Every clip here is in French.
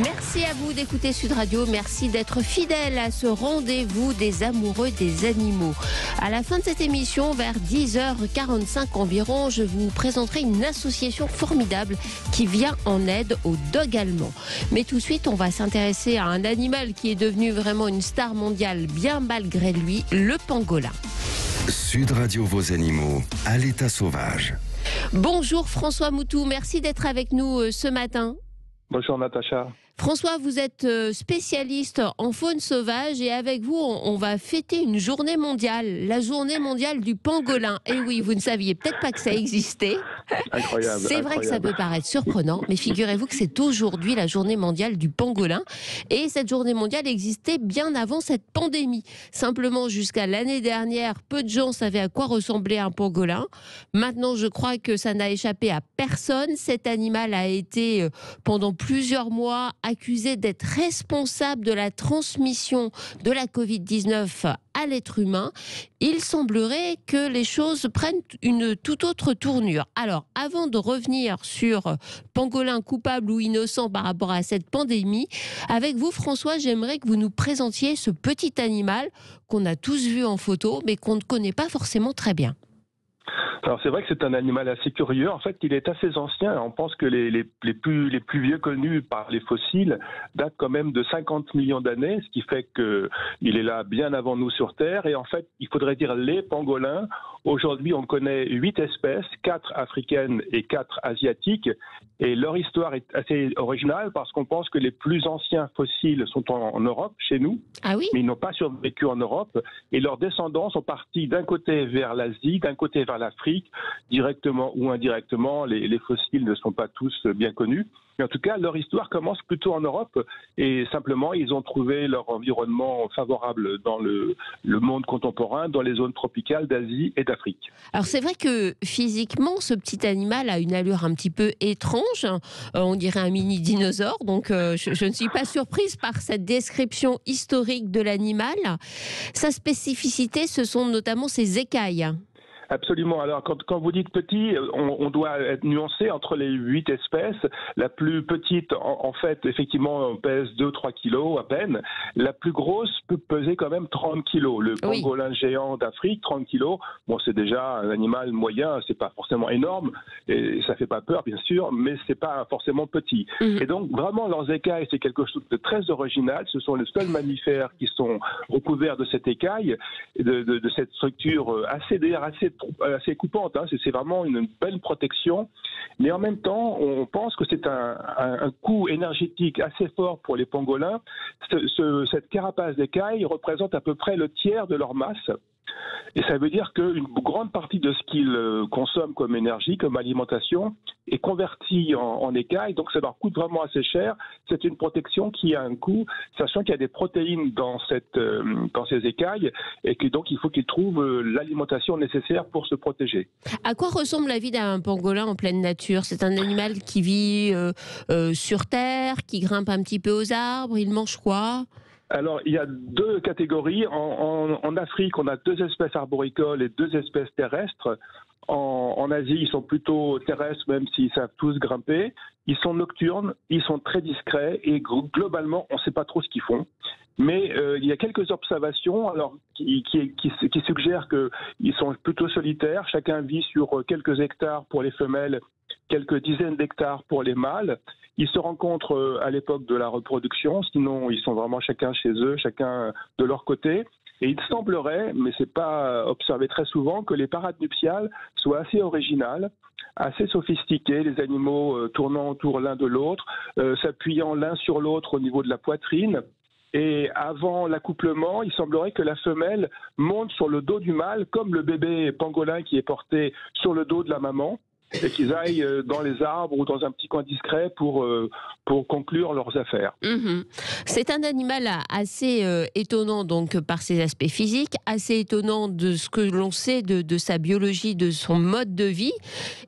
Merci à vous d'écouter Sud Radio. Merci d'être fidèle à ce rendez-vous des amoureux des animaux. À la fin de cette émission, vers 10h45 environ, je vous présenterai une association formidable qui vient en aide aux dogs allemands. Mais tout de suite, on va s'intéresser à un animal qui est devenu vraiment une star mondiale, bien malgré lui, le pangolin. Sud Radio, vos animaux, à l'état sauvage. Bonjour François Moutou, merci d'être avec nous ce matin. Bonjour Natacha. François, vous êtes spécialiste en faune sauvage et avec vous, on va fêter une journée mondiale, la journée mondiale du pangolin. Et oui, vous ne saviez peut-être pas que ça existait. Incroyable. C'est vrai que ça peut paraître surprenant, mais figurez-vous que c'est aujourd'hui la journée mondiale du pangolin. Et cette journée mondiale existait bien avant cette pandémie. Simplement, jusqu'à l'année dernière, peu de gens savaient à quoi ressemblait un pangolin. Maintenant, je crois que ça n'a échappé à personne. Cet animal a été, pendant plusieurs mois, accusé d'être responsable de la transmission de la Covid-19 à l'être humain. Il semblerait que les choses prennent une toute autre tournure. Alors, avant de revenir sur pangolin coupable ou innocent par rapport à cette pandémie, avec vous, François, j'aimerais que vous nous présentiez ce petit animal qu'on a tous vu en photo, mais qu'on ne connaît pas forcément très bien. Alors c'est vrai que c'est un animal assez curieux. En fait, il est assez ancien. On pense que les plus vieux connus par les fossiles datent quand même de 50 millions d'années, ce qui fait qu'il est là bien avant nous sur Terre. Et en fait, il faudrait dire les pangolins. Aujourd'hui, on connaît 8 espèces, 4 africaines et 4 asiatiques. Et leur histoire est assez originale parce qu'on pense que les plus anciens fossiles sont en Europe, chez nous. Ah oui ? Mais ils n'ont pas survécu en Europe. Et leurs descendants sont partis d'un côté vers l'Asie, d'un côté vers l'Afrique, directement ou indirectement. Les fossiles ne sont pas tous bien connus. Mais en tout cas, leur histoire commence plutôt en Europe et simplement, ils ont trouvé leur environnement favorable dans le monde contemporain, dans les zones tropicales d'Asie et d'Afrique. Alors c'est vrai que physiquement, ce petit animal a une allure un petit peu étrange. On dirait un mini dinosaure, donc je ne suis pas surprise par cette description historique de l'animal. Sa spécificité, ce sont notamment ses écailles. Absolument. Alors, quand vous dites petit, on doit être nuancé entre les 8 espèces. La plus petite, en fait, effectivement, pèse 2-3 kilos à peine. La plus grosse peut peser quand même 30 kilos. Le pangolin géant d'Afrique, 30 kilos. Bon, c'est déjà un animal moyen. C'est pas forcément énorme. Et ça fait pas peur, bien sûr, mais c'est pas forcément petit. Et donc, vraiment, leurs écailles, c'est quelque chose de très original. Ce sont les seuls mammifères qui sont recouverts de cette écaille, de cette structure assez coupante, hein. C'est vraiment une belle protection, mais en même temps, on pense que c'est un coût énergétique assez fort pour les pangolins. Cette carapace d'écailles représente à peu près le tiers de leur masse. Et ça veut dire qu'une grande partie de ce qu'ils consomment comme énergie, comme alimentation, est convertie en écailles, donc ça leur coûte vraiment assez cher. C'est une protection qui a un coût, sachant qu'il y a des protéines dans ces écailles, et que donc il faut qu'ils trouvent l'alimentation nécessaire pour se protéger. À quoi ressemble la vie d'un pangolin en pleine nature ? C'est un animal qui vit sur terre, qui grimpe un petit peu aux arbres, il mange quoi ? Alors, il y a 2 catégories. En Afrique, on a 2 espèces arboricoles et 2 espèces terrestres. En Asie, ils sont plutôt terrestres, même s'ils savent tous grimper. Ils sont nocturnes, ils sont très discrets et globalement, on ne sait pas trop ce qu'ils font. Mais il y a quelques observations qui suggèrent qu'ils sont plutôt solitaires. Chacun vit sur quelques hectares pour les femelles, quelques dizaines d'hectares pour les mâles. Ils se rencontrent à l'époque de la reproduction, sinon ils sont vraiment chacun chez eux, chacun de leur côté. Et il semblerait, mais ce n'est pas observé très souvent, que les parades nuptiales soient assez originales, assez sophistiquées, les animaux tournant autour l'un de l'autre, s'appuyant l'un sur l'autre au niveau de la poitrine. Et avant l'accouplement, il semblerait que la femelle monte sur le dos du mâle, comme le bébé pangolin qui est porté sur le dos de la maman, et qu'ils aillent dans les arbres ou dans un petit coin discret pour conclure leurs affaires. C'est un animal assez étonnant donc par ses aspects physiques, assez étonnant de ce que l'on sait de sa biologie, de son mode de vie.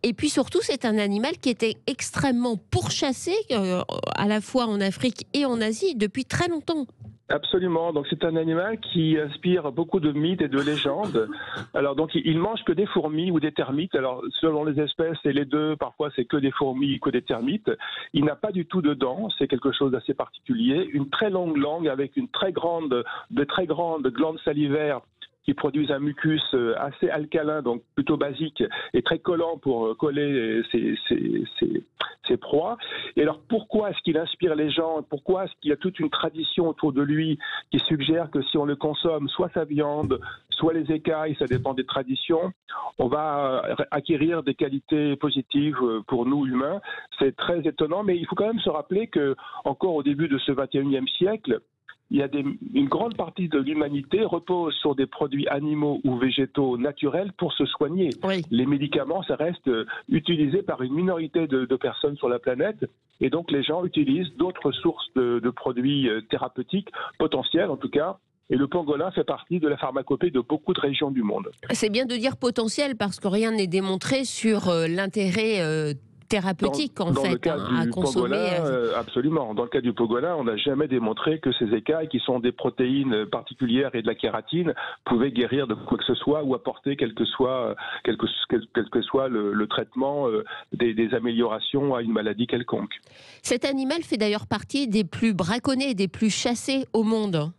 Et puis surtout, c'est un animal qui était extrêmement pourchassé à la fois en Afrique et en Asie depuis très longtemps. Absolument. Donc c'est un animal qui inspire beaucoup de mythes et de légendes. Alors donc il mange que des fourmis ou des termites. Alors selon les espèces, c'est les deux. Parfois c'est que des fourmis ou que des termites. Il n'a pas du tout de dents. C'est quelque chose d'assez particulier. Une très longue langue avec de très grandes glandes salivaires qui produisent un mucus assez alcalin, donc plutôt basique, et très collant pour coller ses proies. Et alors pourquoi est-ce qu'il inspire les gens? Pourquoi est-ce qu'il y a toute une tradition autour de lui qui suggère que si on le consomme, soit sa viande, soit les écailles, ça dépend des traditions, on va acquérir des qualités positives pour nous humains? C'est très étonnant, mais il faut quand même se rappeler que encore au début de ce 21e siècle, une grande partie de l'humanité repose sur des produits animaux ou végétaux naturels pour se soigner. Oui. Les médicaments, ça reste utilisé par une minorité de personnes sur la planète. Et donc, les gens utilisent d'autres sources de produits thérapeutiques, potentiels en tout cas. Et le pangolin fait partie de la pharmacopée de beaucoup de régions du monde. C'est bien de dire potentiel parce que rien n'est démontré sur l'intérêt thérapeutique dans le cas à du consommer. Pangolin, absolument. Dans le cas du pangolin, on n'a jamais démontré que ces écailles, qui sont des protéines particulières et de la kératine, pouvaient guérir de quoi que ce soit ou apporter quel que soit le traitement des améliorations à une maladie quelconque. Cet animal fait d'ailleurs partie des plus braconnés, des plus chassés au monde.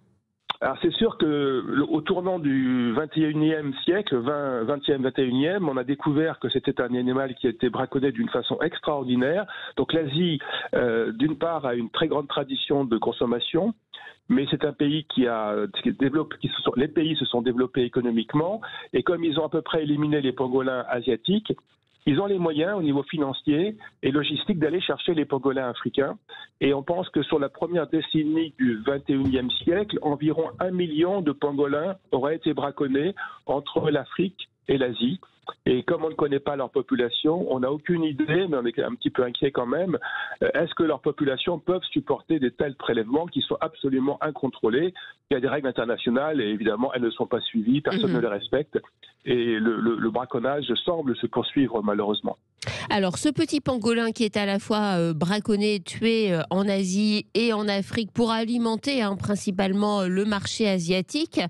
Alors c'est sûr que au tournant du 21e siècle, 20e, 21e, on a découvert que c'était un animal qui était braconné d'une façon extraordinaire. Donc l'Asie, d'une part, a une très grande tradition de consommation, mais c'est un pays les pays se sont développés économiquement, et comme ils ont à peu près éliminé les pangolins asiatiques, ils ont les moyens au niveau financier et logistique d'aller chercher les pangolins africains. Et on pense que sur la première décennie du 21e siècle, environ 1 million de pangolins auraient été braconnés entre l'Afrique et l'Asie. Et comme on ne connaît pas leur population, on n'a aucune idée, mais on est un petit peu inquiet quand même. Est-ce que leurs populations peuvent supporter de tels prélèvements qui sont absolument incontrôlés? Il y a des règles internationales et évidemment, elles ne sont pas suivies, personne ne les respecte. Et le braconnage semble se poursuivre malheureusement. Alors, ce petit pangolin qui est à la fois braconné, tué en Asie et en Afrique pour alimenter principalement le marché asiatique,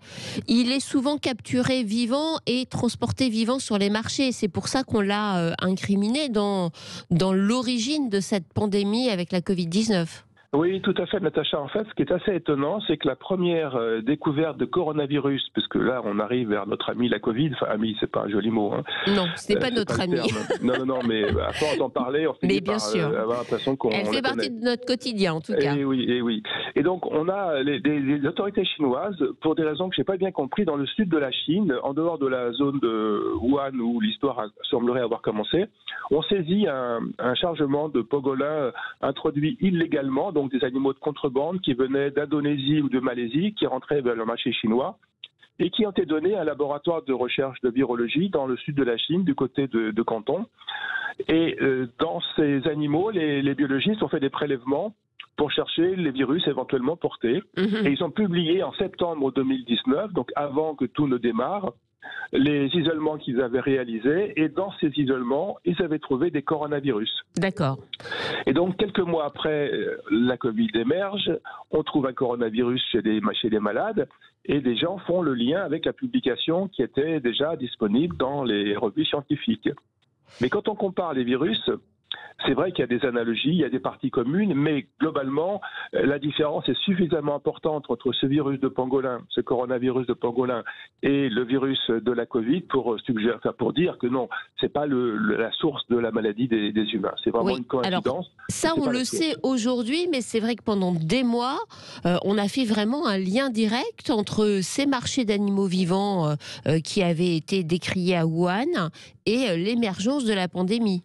il est souvent capturé vivant et transporté vivant sur les marchés. C'est pour ça qu'on l'a incriminé dans l'origine de cette pandémie avec la Covid-19. Oui, tout à fait, Natacha. En fait, ce qui est assez étonnant, c'est que la première découverte de coronavirus, puisque là, on arrive vers notre ami la Covid, enfin, ami, c'est pas un joli mot. Hein. Non, ce n'est pas notre ami. Non, mais à force d'en parler, on finit par avoir l'impression qu'on Elle fait partie de notre quotidien, en tout cas. Et oui. Et donc, on a les autorités chinoises, pour des raisons que je n'ai pas bien compris, dans le sud de la Chine, en dehors de la zone de Wuhan où l'histoire semblerait avoir commencé, on saisit un chargement de pangolins introduits illégalement, donc des animaux de contrebande qui venaient d'Indonésie ou de Malaisie, qui rentraient vers le marché chinois et qui ont été donnés à un laboratoire de recherche de virologie dans le sud de la Chine, du côté de Canton. Et dans ces animaux, les biologistes ont fait des prélèvements pour chercher les virus éventuellement portés. Et ils ont publié en septembre 2019, donc avant que tout ne démarre, les isolements qu'ils avaient réalisés, et dans ces isolements, ils avaient trouvé des coronavirus. D'accord. Et donc, quelques mois après, la Covid émerge, on trouve un coronavirus chez les malades, et des gens font le lien avec la publication qui était déjà disponible dans les revues scientifiques. Mais quand on compare les virus, c'est vrai qu'il y a des analogies, il y a des parties communes, mais globalement, la différence est suffisamment importante entre ce virus de pangolin, ce coronavirus de pangolin, et le virus de la Covid pour dire que non, c'est pas la source de la maladie des humains. C'est vraiment une coïncidence. Alors, ça, on le sait aujourd'hui, mais c'est vrai que pendant des mois, on a fait vraiment un lien direct entre ces marchés d'animaux vivants qui avaient été décriés à Wuhan et l'émergence de la pandémie.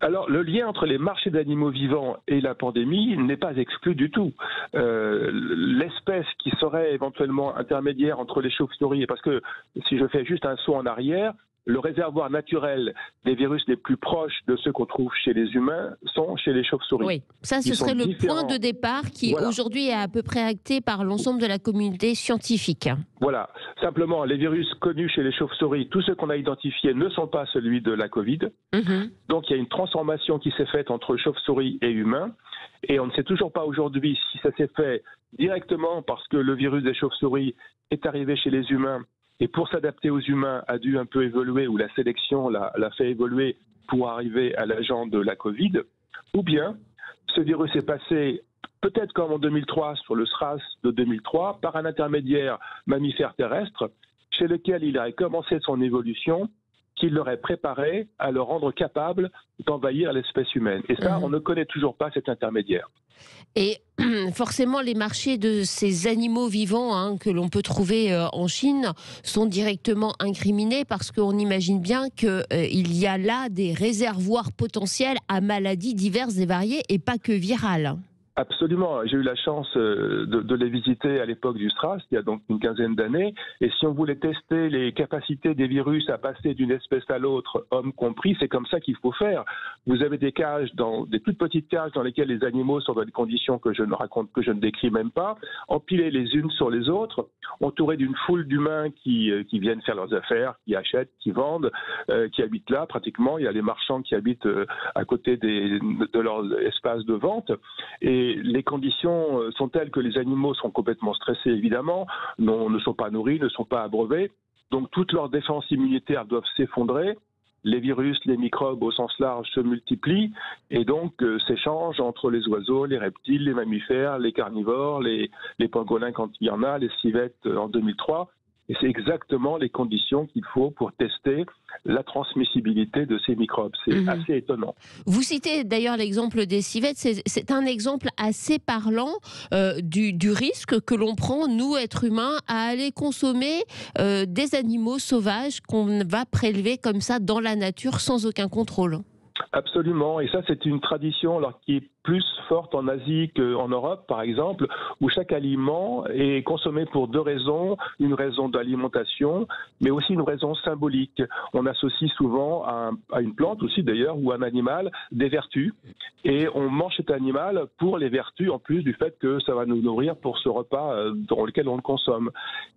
Alors, le lien entre les marchés d'animaux vivants et la pandémie n'est pas exclu du tout. L'espèce qui serait éventuellement intermédiaire entre les chauves-souris, parce que si je fais juste un saut en arrière, le réservoir naturel des virus les plus proches de ceux qu'on trouve chez les humains sont chez les chauves-souris. Oui, ça ce serait le point de départ qui aujourd'hui est à peu près acté par l'ensemble de la communauté scientifique. Voilà, simplement les virus connus chez les chauves-souris, tous ceux qu'on a identifiés ne sont pas celui de la Covid. Donc il y a une transformation qui s'est faite entre chauves-souris et humains. Et on ne sait toujours pas aujourd'hui si ça s'est fait directement parce que le virus des chauves-souris est arrivé chez les humains et pour s'adapter aux humains a dû un peu évoluer ou la sélection l'a fait évoluer pour arriver à l'agent de la Covid, ou bien ce virus est passé peut-être comme en 2003 sur le SRAS de 2003 par un intermédiaire mammifère terrestre chez lequel il a commencé son évolution qui l'aurait préparé à le rendre capable d'envahir l'espèce humaine. Et ça, on ne connaît toujours pas cet intermédiaire. Et forcément, les marchés de ces animaux vivants que l'on peut trouver en Chine sont directement incriminés parce qu'on imagine bien qu'il y a là des réservoirs potentiels à maladies diverses et variées et pas que virales. Absolument. J'ai eu la chance de les visiter à l'époque du SRAS, il y a donc une quinzaine d'années. Et si on voulait tester les capacités des virus à passer d'une espèce à l'autre, hommes compris, c'est comme ça qu'il faut faire. Vous avez des cages, des toutes petites cages dans lesquelles les animaux sont dans des conditions que je ne décris même pas, empilés les unes sur les autres, entourés d'une foule d'humains qui viennent faire leurs affaires, qui achètent, qui vendent, qui habitent là pratiquement. Il y a les marchands qui habitent à côté de leurs espaces de vente. Et les conditions sont telles que les animaux sont complètement stressés, évidemment, ne sont pas nourris, ne sont pas abreuvés. Donc toutes leurs défenses immunitaires doivent s'effondrer. Les virus, les microbes au sens large se multiplient et donc s'échangent entre les oiseaux, les reptiles, les mammifères, les carnivores, les pangolins quand il y en a, les civettes en 2003. Et c'est exactement les conditions qu'il faut pour tester la transmissibilité de ces microbes. C'est assez étonnant. Vous citez d'ailleurs l'exemple des civettes. C'est un exemple assez parlant du risque que l'on prend, nous, êtres humains, à aller consommer des animaux sauvages qu'on va prélever comme ça dans la nature sans aucun contrôle. Absolument, et ça c'est une tradition qui est plus forte en Asie qu'en Europe par exemple, où chaque aliment est consommé pour deux raisons, une raison d'alimentation, mais aussi une raison symbolique. On associe souvent à une plante aussi d'ailleurs, ou à un animal, des vertus, et on mange cet animal pour les vertus en plus du fait que ça va nous nourrir pour ce repas dans lequel on le consomme.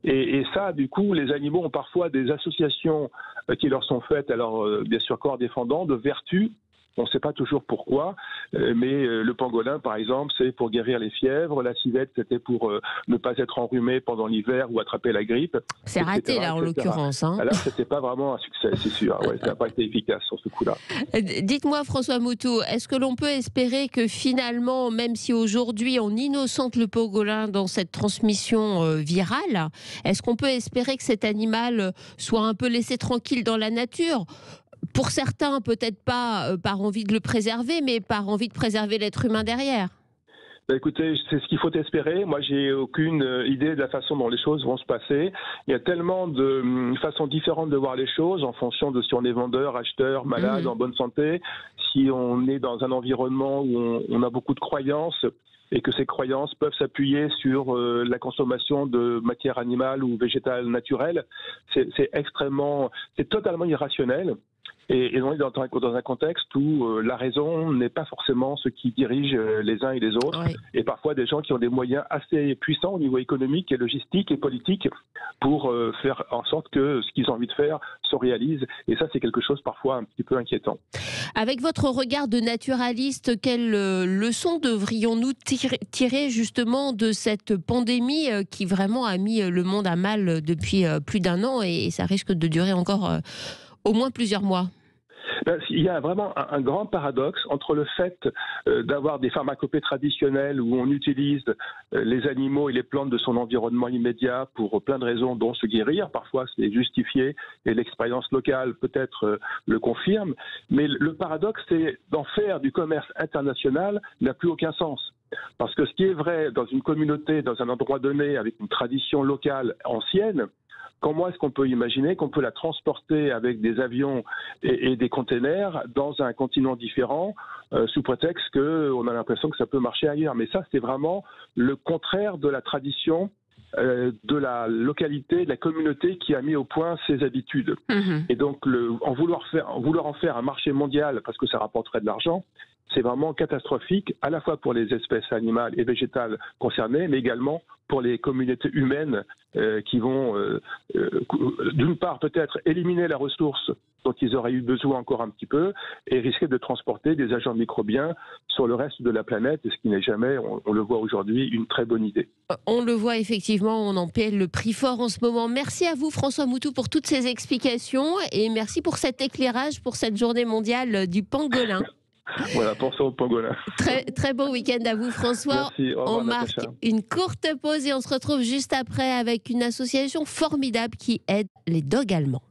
Et ça, du coup, les animaux ont parfois des associations qui leur sont faites, alors bien sûr corps défendant, de vertus. On ne sait pas toujours pourquoi, mais le pangolin, par exemple, c'est pour guérir les fièvres. La civette, c'était pour ne pas être enrhumé pendant l'hiver ou attraper la grippe. C'est raté, là, en l'occurrence. Alors, c'était pas vraiment un succès, c'est sûr. Ouais, ça n'a pas été efficace sur ce coup-là. Dites-moi, François Moutou, est-ce que l'on peut espérer que finalement, même si aujourd'hui on innocente le pangolin dans cette transmission virale, est-ce qu'on peut espérer que cet animal soit un peu laissé tranquille dans la nature ? Pour certains, peut-être pas par envie de le préserver, mais par envie de préserver l'être humain derrière. Écoutez, c'est ce qu'il faut espérer. Moi, j'ai aucune idée de la façon dont les choses vont se passer. Il y a tellement de façons différentes de voir les choses en fonction de si on est vendeur, acheteur, malade, en bonne santé, si on est dans un environnement où on a beaucoup de croyances et que ces croyances peuvent s'appuyer sur la consommation de matière animale ou végétale naturelle. C'est totalement irrationnel. Et on est dans un contexte où la raison n'est pas forcément ce qui dirige les uns et les autres. Oui. Et parfois des gens qui ont des moyens assez puissants au niveau économique et logistique et politique pour faire en sorte que ce qu'ils ont envie de faire se réalise. Et ça, c'est quelque chose parfois un petit peu inquiétant. Avec votre regard de naturaliste, quelles leçons devrions-nous tirer justement de cette pandémie qui vraiment a mis le monde à mal depuis plus d'un an et ça risque de durer encore au moins plusieurs mois? Il y a vraiment un grand paradoxe entre le fait d'avoir des pharmacopées traditionnelles où on utilise les animaux et les plantes de son environnement immédiat pour plein de raisons, dont se guérir. Parfois, c'est justifié et l'expérience locale peut-être le confirme. Mais le paradoxe, c'est d'en faire du commerce international n'a plus aucun sens. Parce que ce qui est vrai dans une communauté, dans un endroit donné, avec une tradition locale ancienne, comment est-ce qu'on peut imaginer qu'on peut la transporter avec des avions et des containers dans un continent différent sous prétexte qu'on a l'impression que ça peut marcher ailleurs. Mais ça, c'est vraiment le contraire de la tradition de la localité, de la communauté qui a mis au point ces habitudes. Et donc, en vouloir en faire un marché mondial parce que ça rapporterait de l'argent, c'est vraiment catastrophique, à la fois pour les espèces animales et végétales concernées, mais également pour les communautés humaines qui vont, d'une part, peut-être éliminer la ressource dont ils auraient eu besoin encore un petit peu, et risquer de transporter des agents microbiens sur le reste de la planète, ce qui n'est jamais, on le voit aujourd'hui, une très bonne idée. On le voit effectivement, on en paie le prix fort en ce moment. Merci à vous François Moutou pour toutes ces explications et merci pour cet éclairage pour cette journée mondiale du pangolin. Voilà, pensons au pangolin. Très bon week-end à vous François. Merci, au revoir, on marque Natacha. une courte pause et on se retrouve juste après avec une association formidable qui aide les dogs allemands.